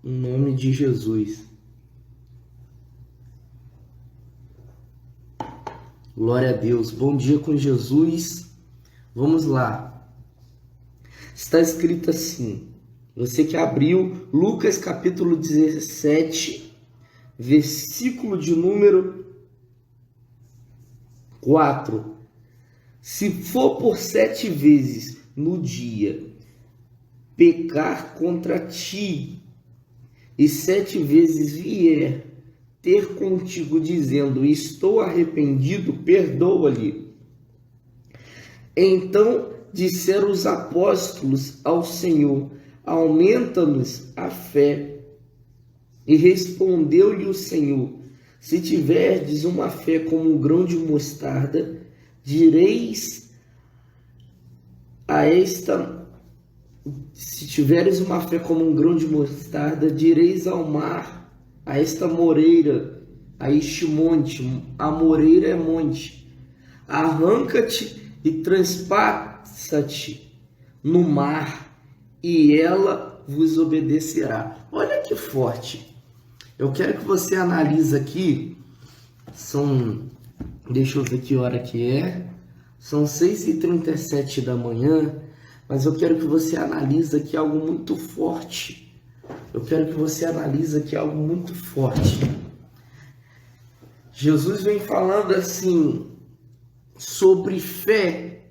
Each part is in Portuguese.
Em nome de Jesus. Glória a Deus. Bom dia com Jesus. Vamos lá. Está escrito assim. Você que abriu Lucas capítulo 17, versículo de número 4. Se for por 7 vezes no dia pecar contra ti, e 7 vezes vier ter contigo dizendo, estou arrependido, perdoa-lhe. Então disseram os apóstolos ao Senhor, aumenta-nos a fé. E respondeu-lhe o Senhor, se tiverdes uma fé como um grão de mostarda, direis a esta... Se tiveres uma fé como um grão de mostarda, direis ao mar, a esta moreira, a este monte, a moreira é monte, arranca-te e transpassa-te no mar, e ela vos obedecerá. Olha que forte. Eu quero que você analise aqui, deixa eu ver que hora que é, são 6h37 da manhã, mas eu quero que você analise aqui algo muito forte. Jesus vem falando assim sobre fé,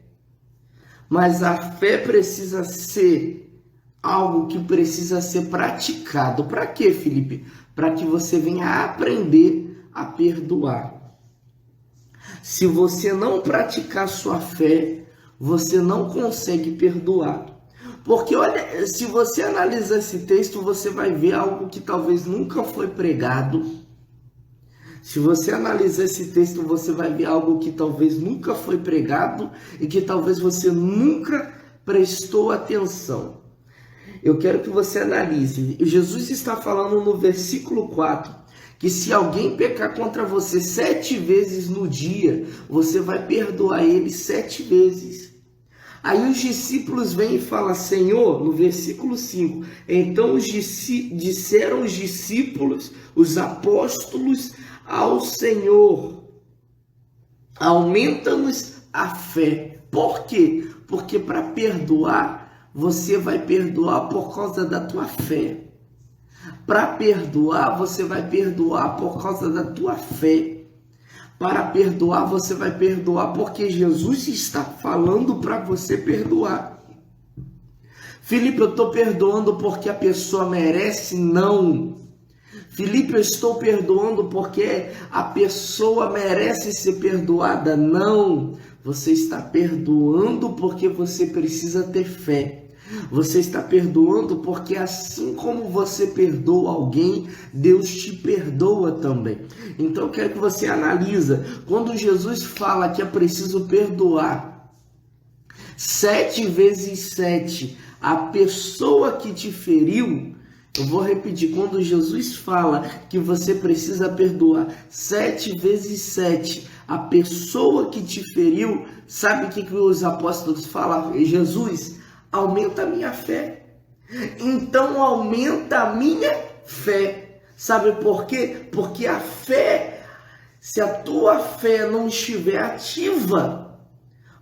mas a fé precisa ser algo que precisa ser praticado. Para quê, Felipe? Para que você venha aprender a perdoar. Se você não praticar sua fé, você não consegue perdoar. Porque olha, se você analisar esse texto, você vai ver algo que talvez nunca foi pregado. Se você analisar esse texto, você vai ver algo que talvez nunca foi pregado e que talvez você nunca prestou atenção. Eu quero que você analise. Jesus está falando no versículo 4, que se alguém pecar contra você 7 vezes no dia, você vai perdoar ele 7 vezes. Aí os discípulos vêm e falam, Senhor, no versículo 5, então disseram os discípulos, os apóstolos ao Senhor, aumenta-nos a fé. Por quê? Porque para perdoar, você vai perdoar por causa da tua fé. Para perdoar, você vai perdoar por causa da tua fé. Para perdoar, você vai perdoar porque Jesus está falando para você perdoar. Felipe, eu estou perdoando porque a pessoa merece? Não. Felipe, eu estou perdoando porque a pessoa merece ser perdoada? Não. Você está perdoando porque você precisa ter fé. Você está perdoando porque assim como você perdoa alguém, Deus te perdoa também. Então eu quero que você analise, quando Jesus fala que é preciso perdoar 7 vezes 7 a pessoa que te feriu, eu vou repetir, quando Jesus fala que você precisa perdoar 7 vezes 7 a pessoa que te feriu, sabe o que os apóstolos falam? Jesus, aumenta a minha fé. Então aumenta a minha fé. Sabe por quê? Porque a fé, se a tua fé não estiver ativa,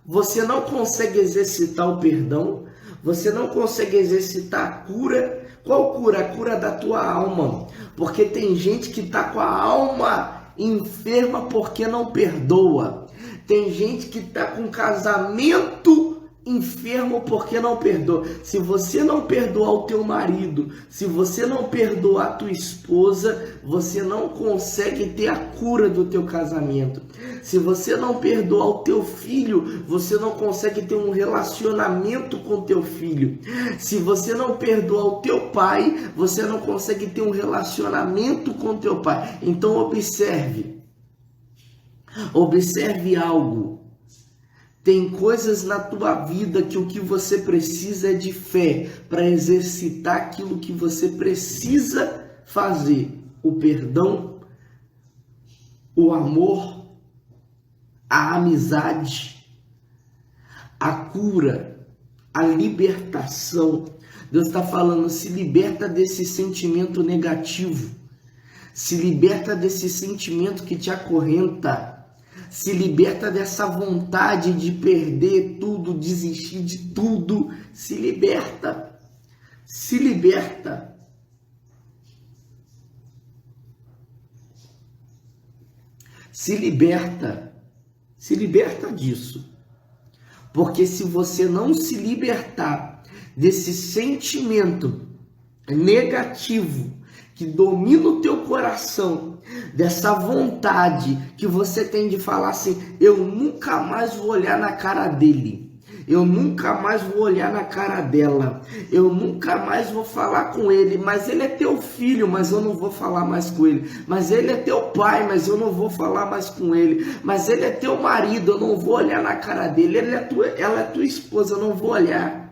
você não consegue exercitar o perdão, você não consegue exercitar a cura. Qual cura? A cura da tua alma. Porque tem gente que está com a alma enferma porque não perdoa. Tem gente que está com casamento enfermo porque não perdoa. Se você não perdoar o teu marido, se você não perdoar a tua esposa, você não consegue ter a cura do teu casamento. Se você não perdoar o teu filho, você não consegue ter um relacionamento com o teu filho. Se você não perdoar o teu pai, você não consegue ter um relacionamento com o teu pai. Então observe algo. Tem coisas na tua vida que o que você precisa é de fé para exercitar aquilo que você precisa fazer. O perdão, o amor, a amizade, a cura, a libertação. Deus está falando, se liberta desse sentimento negativo. Se liberta desse sentimento que te acorrenta. Se liberta dessa vontade de perder tudo, desistir de tudo. Se liberta. Se liberta. Se liberta. Se liberta disso. Porque se você não se libertar desse sentimento negativo que domina o teu coração, dessa vontade que você tem de falar assim, eu nunca mais vou olhar na cara dele, eu nunca mais vou olhar na cara dela, eu nunca mais vou falar com ele, mas ele é teu filho, mas eu não vou falar mais com ele, mas ele é teu pai, mas eu não vou falar mais com ele, mas ele é teu marido, eu não vou olhar na cara dele, ela é tua esposa, eu não vou olhar.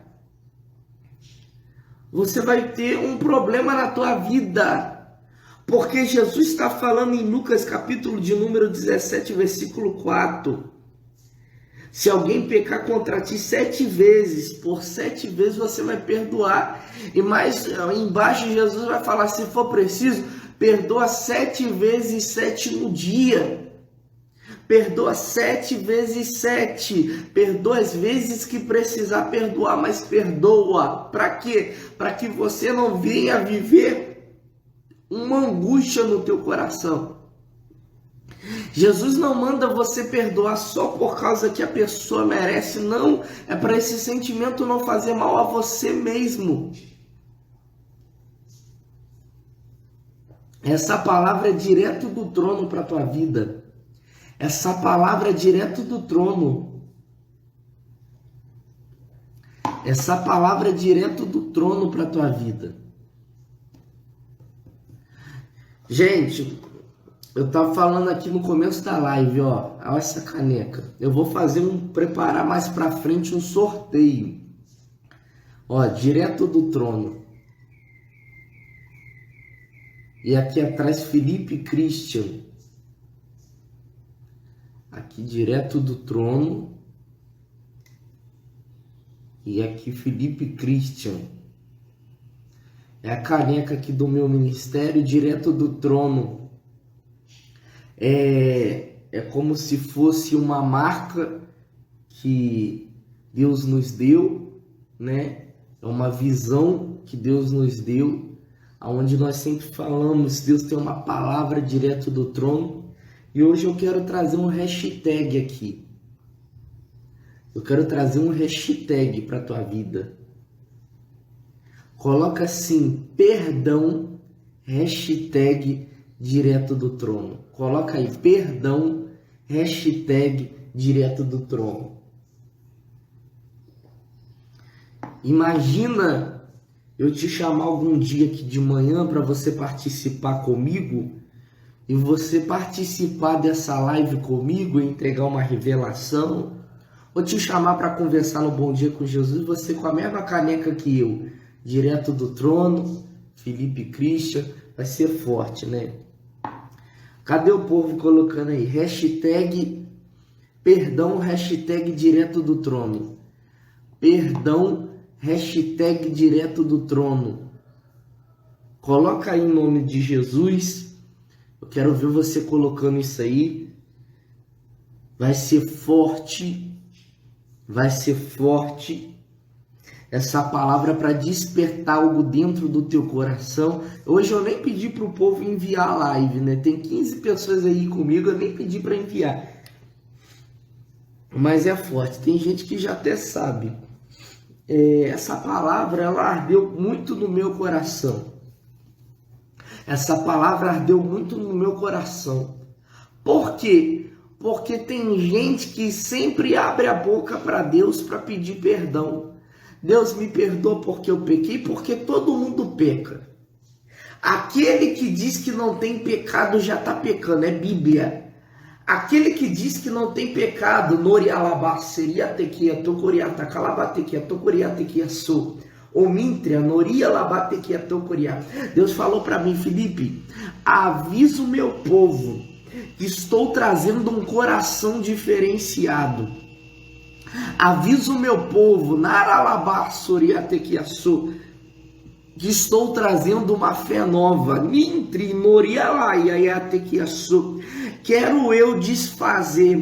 Você vai ter um problema na tua vida, porque Jesus está falando em Lucas capítulo de número 17, versículo 4. Se alguém pecar contra ti 7 vezes, por 7 vezes você vai perdoar. E mais embaixo Jesus vai falar, se for preciso, perdoa 7 vezes 7 no dia. Perdoa 7 vezes 7. Perdoa as vezes que precisar perdoar, mas perdoa. Para quê? Para que você não venha viver uma angústia no teu coração. Jesus não manda você perdoar só por causa que a pessoa merece, não. É para esse sentimento não fazer mal a você mesmo. Essa palavra é direto do trono para a tua vida. Essa palavra é direto do trono. Essa palavra é direto do trono para a tua vida. Gente, eu estava falando aqui no começo da live, ó. Olha essa caneca. Eu vou preparar mais para frente um sorteio. Ó, direto do trono. E aqui atrás Felipe Christian. Aqui direto do trono. E aqui Felipe Christian. É a caneca aqui do meu ministério, direto do trono. É como se fosse uma marca que Deus nos deu, né? É uma visão que Deus nos deu, onde nós sempre falamos, Deus tem uma palavra direto do trono. E hoje eu quero trazer um hashtag aqui. Eu quero trazer um hashtag para a tua vida. Coloca assim, perdão, hashtag direto do trono. Coloca aí, perdão, hashtag direto do trono. Imagina eu te chamar algum dia aqui de manhã para você participar comigo, e você participar dessa live comigo e entregar uma revelação, ou te chamar para conversar no Bom Dia com Jesus, você com a mesma caneca que eu, direto do trono, Felipe Christian, vai ser forte, né? Cadê o povo colocando aí? Hashtag perdão, hashtag direto do trono. Perdão, hashtag direto do trono. Coloca aí em nome de Jesus. Eu quero ver você colocando isso aí. Vai ser forte. Vai ser forte. Essa palavra para despertar algo dentro do teu coração. Hoje eu nem pedi para o povo enviar a live, né? Tem 15 pessoas aí comigo, eu nem pedi para enviar. Mas é forte. Tem gente que já até sabe. Essa palavra, ela ardeu muito no meu coração. Essa palavra ardeu muito no meu coração. Por quê? Porque tem gente que sempre abre a boca para Deus para pedir perdão. Deus me perdoa porque eu pequei, porque todo mundo peca. Aquele que diz que não tem pecado já está pecando, é Bíblia. Aquele que diz que não tem pecado, Norialabá, seria tequia, tocoriata, calabatequia, tocoriatequia, sou. Omintria, Norialabá, tequia, tocoriá. Deus falou para mim, Felipe, avisa o meu povo que estou trazendo um coração diferenciado. Avisa o meu povo, Naralabá, soriatequia, sou. que estou trazendo uma fé nova. Quero eu desfazer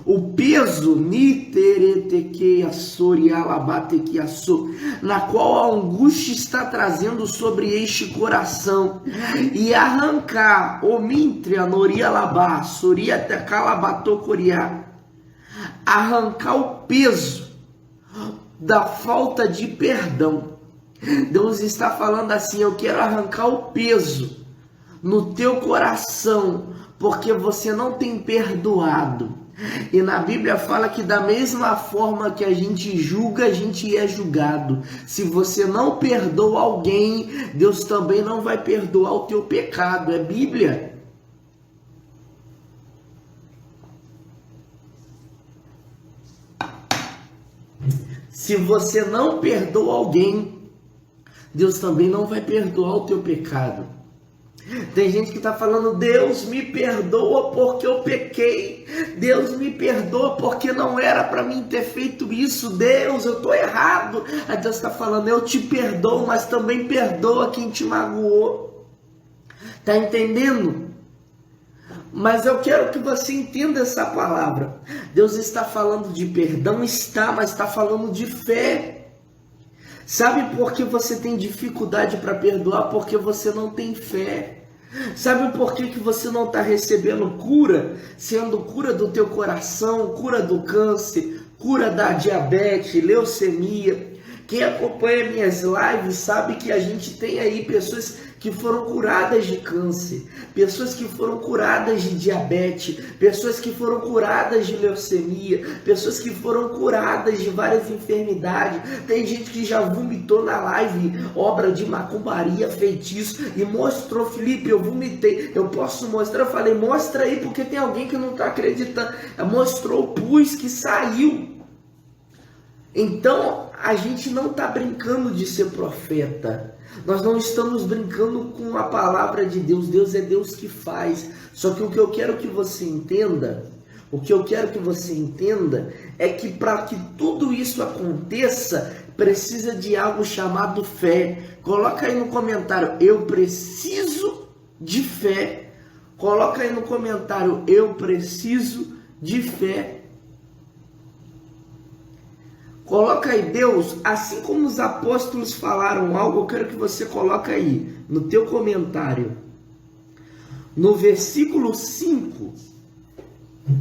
o peso na qual a angústia está trazendo sobre este coração, e arrancar arrancar o peso da falta de perdão. Deus está falando assim: eu quero arrancar o peso no teu coração, porque você não tem perdoado. E na Bíblia fala que da mesma forma que a gente julga, a gente é julgado. Se você não perdoa alguém, Deus também não vai perdoar o teu pecado. É Bíblia. Se você não perdoa alguém, Deus também não vai perdoar o teu pecado. Tem gente que está falando: Deus me perdoa porque eu pequei, Deus me perdoa porque não era para mim ter feito isso, Deus, eu estou errado. Aí Deus está falando: eu te perdoo, mas também perdoa quem te magoou. Está entendendo? Mas eu quero que você entenda essa palavra. Deus está falando de perdão, mas está falando de fé. Sabe por que você tem dificuldade para perdoar? Porque você não tem fé. Sabe por que você não está recebendo cura? Sendo cura do teu coração, cura do câncer, cura da diabetes, leucemia. Quem acompanha minhas lives sabe que a gente tem aí pessoas que foram curadas de câncer, pessoas que foram curadas de diabetes, pessoas que foram curadas de leucemia, pessoas que foram curadas de várias enfermidades. Tem gente que já vomitou na live obra de macumbaria, feitiço, e mostrou: Felipe, eu vomitei, eu posso mostrar? Eu falei: mostra aí, porque tem alguém que não está acreditando. Mostrou o pus que saiu. Então, a gente não está brincando de ser profeta. Nós não estamos brincando com a palavra de Deus. Deus é Deus que faz. Só que o que eu quero que você entenda, é que para que tudo isso aconteça, precisa de algo chamado fé. Coloca aí no comentário: eu preciso de fé. Coloca aí no comentário: eu preciso de fé. Coloca aí: Deus, assim como os apóstolos falaram algo, eu quero que você coloque aí no teu comentário. No versículo 5,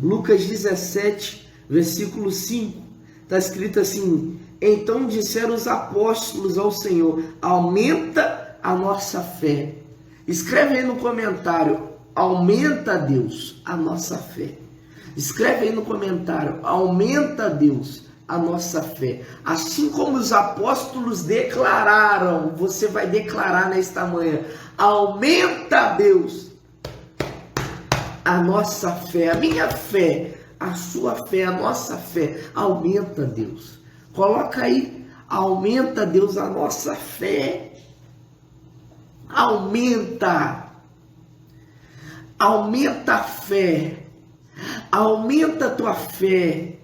Lucas 17, versículo 5, está escrito assim: então disseram os apóstolos ao Senhor: aumenta a nossa fé. Escreve aí no comentário: aumenta, Deus, a nossa fé. Escreve aí no comentário: aumenta, Deus, a nossa fé. Assim como os apóstolos declararam, você vai declarar nesta manhã: aumenta, Deus, a nossa fé, a minha fé, a sua fé, a nossa fé. Aumenta, Deus. Coloca aí: aumenta, Deus, a nossa fé. Aumenta a fé, aumenta a tua fé.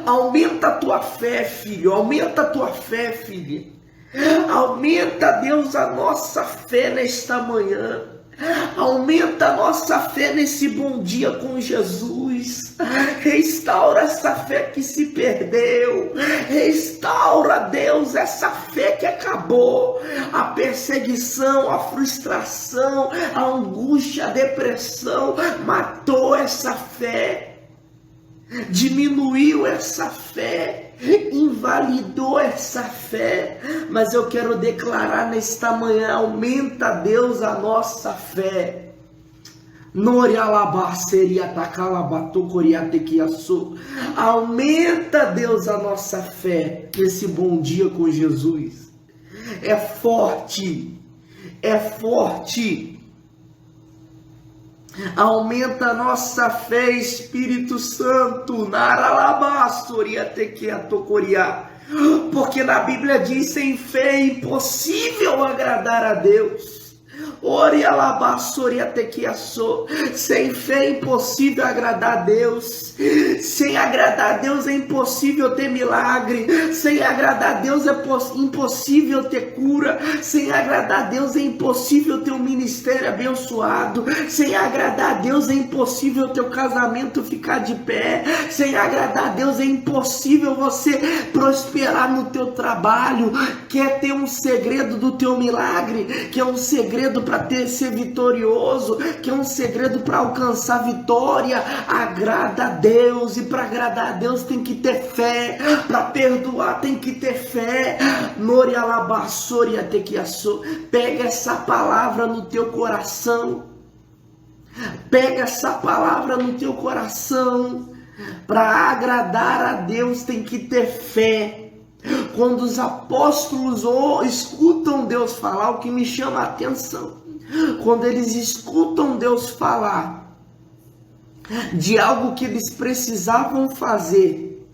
Aumenta a tua fé, filho. Aumenta a tua fé, filha. Aumenta, Deus, a nossa fé nesta manhã. Aumenta a nossa fé nesse bom dia com Jesus. Restaura essa fé que se perdeu. Restaura, Deus, essa fé que acabou. A perseguição, a frustração, a angústia, a depressão matou essa fé. Diminuiu essa fé, invalidou essa fé, mas eu quero declarar nesta manhã: aumenta, Deus, a nossa fé. Aumenta, Deus, a nossa fé nesse bom dia com Jesus. É forte, é forte. Aumenta a nossa fé, Espírito Santo. Porque na Bíblia diz: sem fé é impossível agradar a Deus. Ore alabassori até que assou. Sem fé é impossível agradar a Deus. Sem agradar a Deus é impossível ter milagre. Sem agradar a Deus é impossível ter cura. Sem agradar a Deus é impossível ter um ministério abençoado. Sem agradar a Deus é impossível teu casamento ficar de pé. Sem agradar a Deus é impossível você prosperar no teu trabalho. Quer ter um segredo do teu milagre? Quer um segredo para ser vitorioso? Quer um segredo para alcançar vitória? Agrada a Deus, e para agradar a Deus tem que ter fé. Para perdoar tem que ter fé. Nori alabassori até que assou. Pega essa palavra no teu coração. Pega essa palavra no teu coração. Para agradar a Deus tem que ter fé. Quando os apóstolos escutam Deus falar, o que me chama a atenção, quando eles escutam Deus falar de algo que eles precisavam fazer,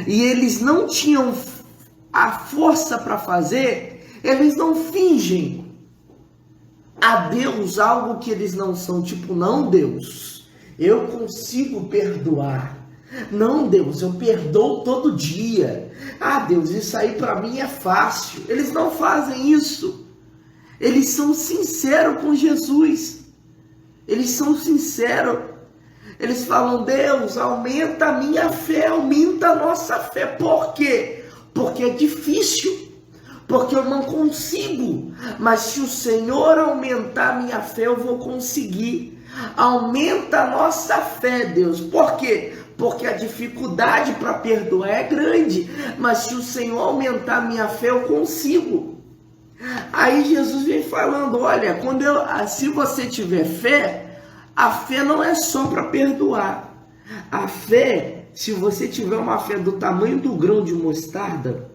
e eles não tinham a força para fazer, eles não fingem a Deus algo que eles não são, tipo, não, Deus, eu consigo perdoar. Não, Deus, eu perdoo todo dia. Ah, Deus, isso aí para mim é fácil. Eles não fazem isso. Eles são sinceros com Jesus. Eles são sinceros. Eles falam, Deus, aumenta a minha fé, aumenta a nossa fé. Por quê? Porque é difícil. Porque eu não consigo. Mas se o Senhor aumentar a minha fé, eu vou conseguir. Aumenta a nossa fé, Deus. Por quê? Porque a dificuldade para perdoar é grande, mas se o Senhor aumentar a minha fé, eu consigo. Aí Jesus vem falando, olha, se você tiver fé, a fé não é só para perdoar. A fé, se você tiver uma fé do tamanho do grão de mostarda,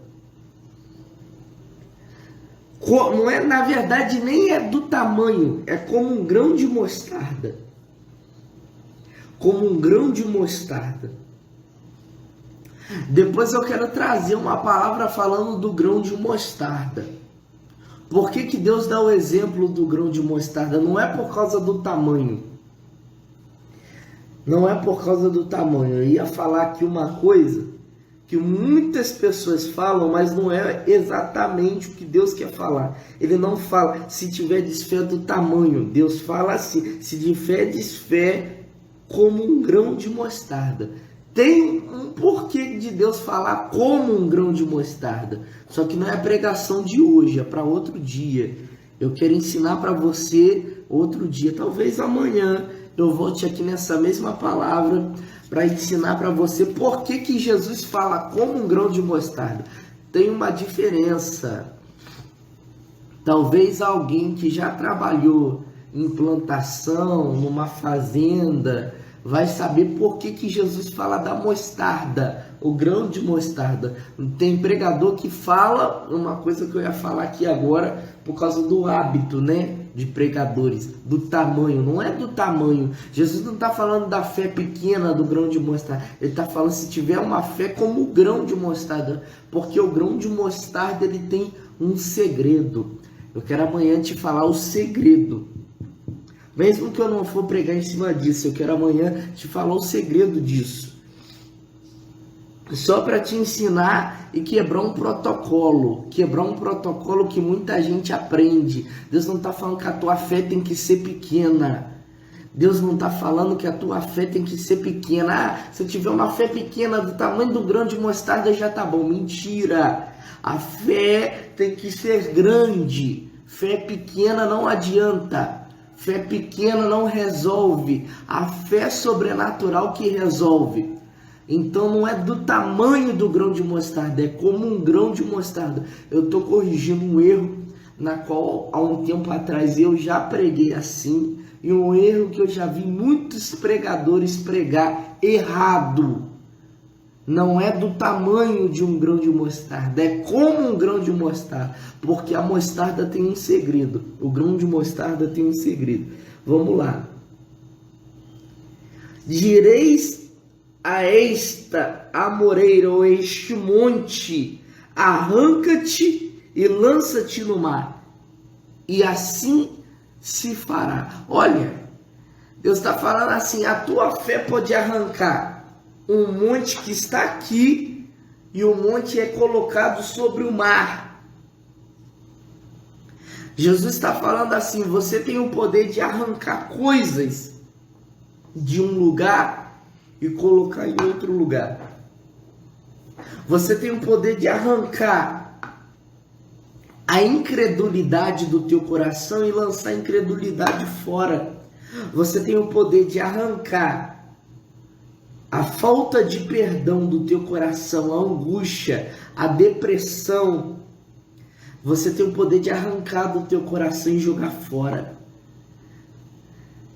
não é, na verdade, nem é do tamanho, é como um grão de mostarda. Como um grão de mostarda. Depois eu quero trazer uma palavra falando do grão de mostarda. Por que Deus dá o exemplo do grão de mostarda? Não é por causa do tamanho. Não é por causa do tamanho. Eu ia falar aqui uma coisa que muitas pessoas falam, mas não é exatamente o que Deus quer falar. Ele não fala, se tiver desfé do tamanho. Deus fala assim, se tiver desfé como um grão de mostarda. Tem um porquê de Deus falar como um grão de mostarda. Só que não é a pregação de hoje, é para outro dia. Eu quero ensinar para você outro dia. Talvez amanhã eu volte aqui nessa mesma palavra para ensinar para você por que Jesus fala como um grão de mostarda. Tem uma diferença. Talvez alguém que já trabalhou em plantação, numa fazenda, vai saber por que Jesus fala da mostarda, o grão de mostarda. Tem pregador que fala uma coisa que eu ia falar aqui agora, por causa do hábito, né, de pregadores, do tamanho. Não é do tamanho. Jesus não está falando da fé pequena do grão de mostarda. Ele está falando se tiver uma fé como o grão de mostarda, porque o grão de mostarda ele tem um segredo. Eu quero amanhã te falar o segredo. Mesmo que eu não for pregar em cima disso, eu quero amanhã te falar o segredo disso. Só para te ensinar e quebrar um protocolo que muita gente aprende. Deus não está falando que a tua fé tem que ser pequena. Deus não está falando que a tua fé tem que ser pequena. Ah, se eu tiver uma fé pequena do tamanho do grão de mostarda já tá bom. Mentira! A fé tem que ser grande. Fé pequena não adianta. Fé pequena não resolve. A fé sobrenatural que resolve. Então não é do tamanho do grão de mostarda, é como um grão de mostarda. Eu estou corrigindo um erro na qual há um tempo atrás eu já preguei assim, e um erro que eu já vi muitos pregadores pregar errado. Não é do tamanho de um grão de mostarda, é como um grão de mostarda, porque a mostarda tem um segredo, o grão de mostarda tem um segredo. Vamos lá. Direis a esta amoreira ou este monte, arranca-te e lança-te no mar. e assim se fará. Olha, Deus está falando assim, a tua fé pode arrancar um monte que está aqui e o monte é colocado sobre o mar. Jesus está falando assim, você tem o poder de arrancar coisas de um lugar e colocar em outro lugar. Você tem o poder de arrancar a incredulidade do teu coração e lançar a incredulidade fora. Você tem o poder de arrancar a falta de perdão do teu coração, a angústia, a depressão. Você tem o poder de arrancar do teu coração e jogar fora.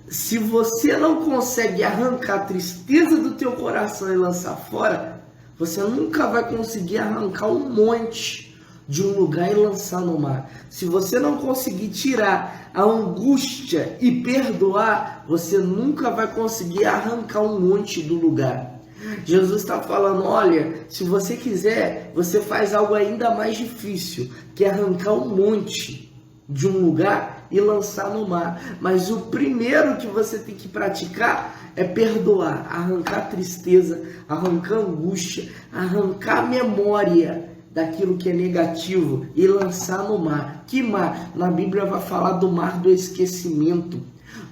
Se você não consegue arrancar a tristeza do teu coração e lançar fora, você nunca vai conseguir arrancar um monte de um lugar e lançar no mar. Se você não conseguir tirar a angústia e perdoar, você nunca vai conseguir arrancar um monte do lugar. Jesus está falando, olha, se você quiser, você faz algo ainda mais difícil, que é arrancar um monte de um lugar e lançar no mar. Mas o primeiro que você tem que praticar é perdoar, arrancar tristeza, arrancar angústia, arrancar memória daquilo que é negativo e lançar no mar. Que mar? Na Bíblia vai falar do mar do esquecimento,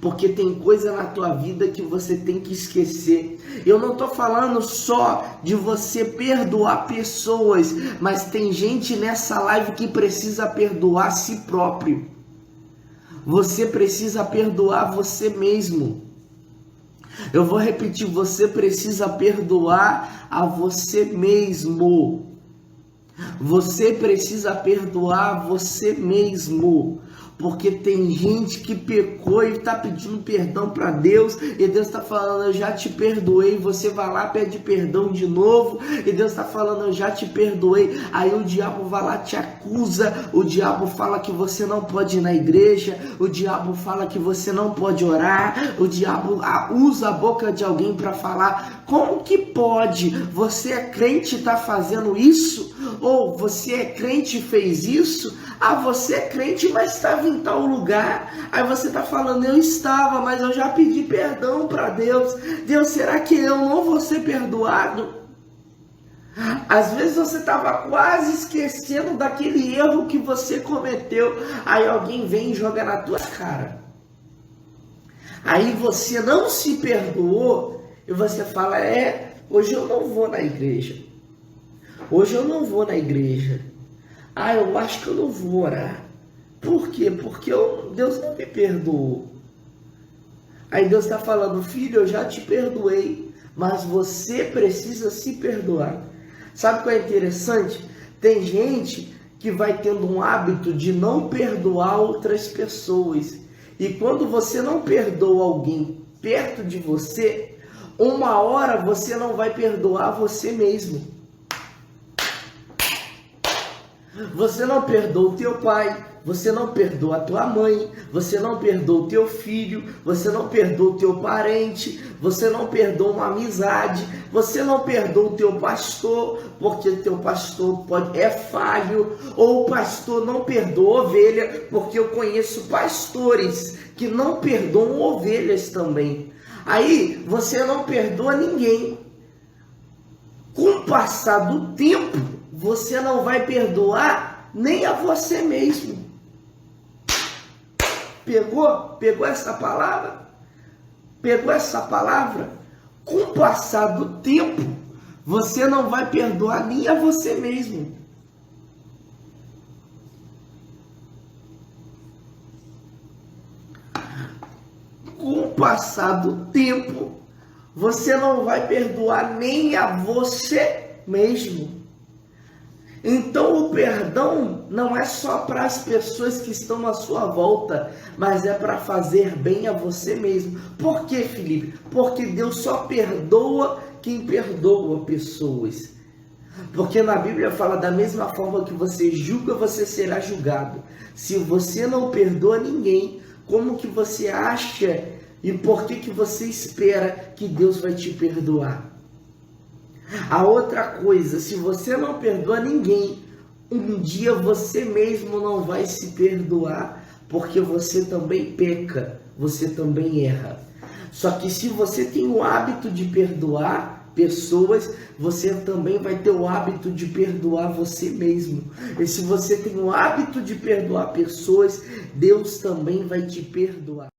porque tem coisa na tua vida que você tem que esquecer. Eu não estou falando só de você perdoar pessoas, mas tem gente nessa live que precisa perdoar a si próprio. Você precisa perdoar você mesmo. Eu vou repetir, você precisa perdoar a você mesmo. Você precisa perdoar você mesmo, porque tem gente que pecou e está pedindo perdão para Deus, e Deus está falando, eu já te perdoei. Você vai lá, pede perdão de novo, e Deus está falando, eu já te perdoei. Aí o diabo vai lá, te acusa, o diabo fala que você não pode ir na igreja, o diabo fala que você não pode orar, o diabo usa a boca de alguém para falar, como que pode? Você é crente e está fazendo isso? Ou você é crente e fez isso? Ah, você é crente, mas estava em tal lugar. Aí você está falando, eu estava, mas eu já pedi perdão para Deus. Deus, será que eu não vou ser perdoado? Às vezes você estava quase esquecendo daquele erro que você cometeu. Aí alguém vem e joga na tua cara. Aí você não se perdoou e você fala, hoje eu não vou na igreja. Hoje eu não vou na igreja. Ah, eu acho que eu não vou orar. Por quê? Porque Deus não me perdoou. Aí Deus está falando, filho, eu já te perdoei, mas você precisa se perdoar. Sabe qual é interessante? Tem gente que vai tendo um hábito de não perdoar outras pessoas. E quando você não perdoa alguém perto de você, uma hora você não vai perdoar você mesmo. Você não perdoa o teu pai, você não perdoa a tua mãe, você não perdoa o teu filho, você não perdoa o teu parente, você não perdoa uma amizade, você não perdoa o teu pastor, porque o teu pastor é falho, ou o pastor não perdoa ovelha, porque eu conheço pastores que não perdoam ovelhas também. Aí você não perdoa ninguém. Com o passar do tempo, você não vai perdoar nem a você mesmo. Pegou essa palavra? Pegou essa palavra? Com o passar do tempo, você não vai perdoar nem a você mesmo. Com o passar do tempo, você não vai perdoar nem a você mesmo. Então o perdão não é só para as pessoas que estão à sua volta, mas é para fazer bem a você mesmo. Por quê, Felipe? Porque Deus só perdoa quem perdoa pessoas. Porque na Bíblia fala, da mesma forma que você julga, você será julgado. Se você não perdoa ninguém, como que você acha e por que você espera que Deus vai te perdoar? A outra coisa, se você não perdoa ninguém, um dia você mesmo não vai se perdoar, porque você também peca, você também erra. Só que se você tem o hábito de perdoar pessoas, você também vai ter o hábito de perdoar você mesmo. E se você tem o hábito de perdoar pessoas, Deus também vai te perdoar.